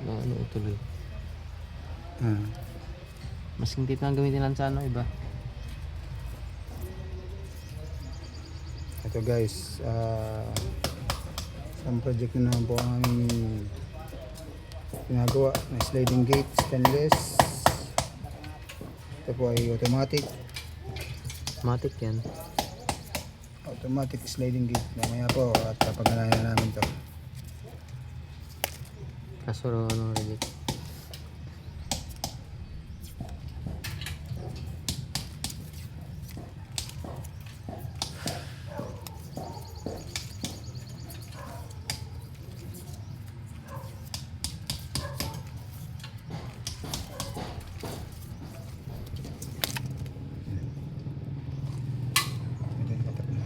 Ano tuloy. Ah. Mas hindi na gamitin lang sa ano iba. Ito guys, isang project na naman po ang aming ginagawa na sliding gate, stainless. Ito po ay automatic. Matik yan. Automatic sliding gate. Mamaya po at papaganayan na namin ito. Kaso ano ulit. Ito yung tatak na.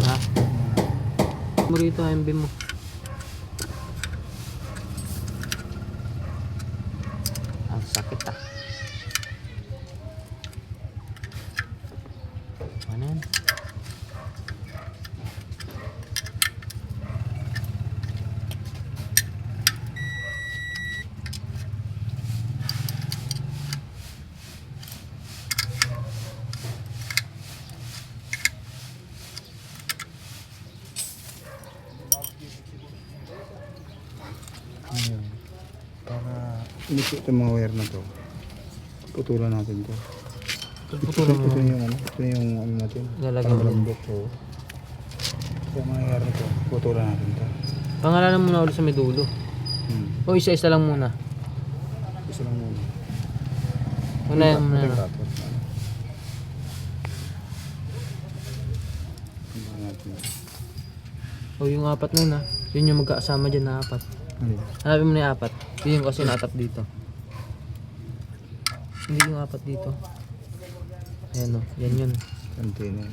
Ha? Mo rito MB mo. Ang sakit ah. Ano yan? Ayan. Para inikot itong mga wire na to, putulan natin to. Putulan mo. Ito yung ano, ito yung ano natin. Lalagyan mo. Malambot to. Ito yung mga wire na to, putulan natin to. Pangalanan muna ulit sa may dulo. O isa-isa lang muna. Isa lang muna. Una yung Ito yung muna. cutter. Tingnan natin. O yung apat na yun ah. Yun yung magkasama dyan na apat. Ayun. Hanapin mo na yung apat. Yun yung kasi natap dito. Hindi yung apat dito. Ayan o. Yan yun. Container.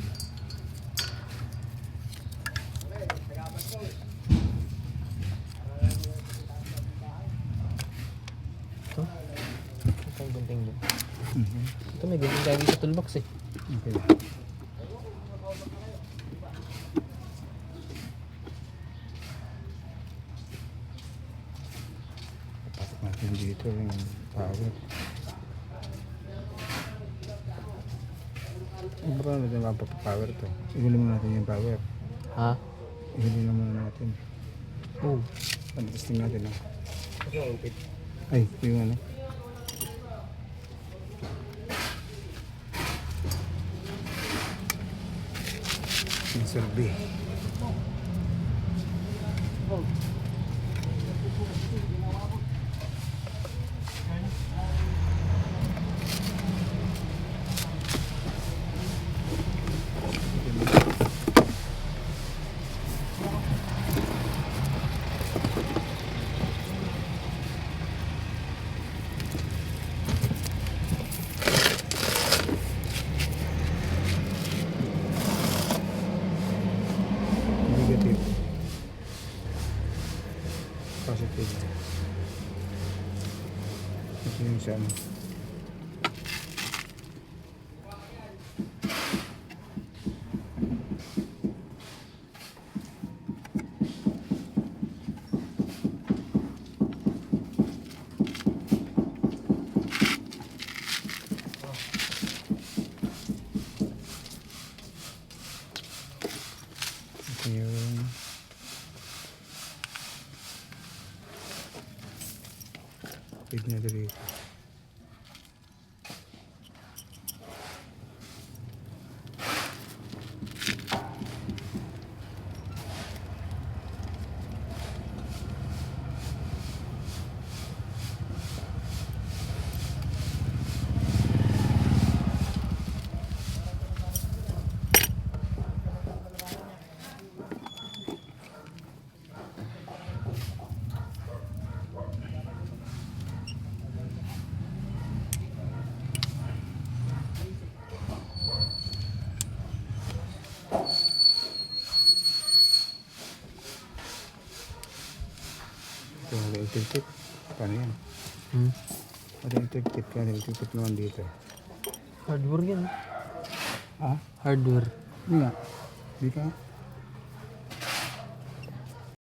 Ito. Ito yung gunting dyan. Mhm. Ito may gunting lagi sa toolbox eh. Okay. Pasok natin dito yung power. Baka natin mapapower to. Ihuli muna natin yung power. Ha? Ihuli na muna natin. Oo. Pag-testing natin ha. Ay, yung ano. Sensor B. Negative. Positive. Ito yung sa ano. Ito yung feed niya dito. Ito, electric tip. Paano yan? Hmm. Electric tip. Kaya electric tip naman dito. Hardware yan. Ha? Hardware. Hindi nga. Hindi ka.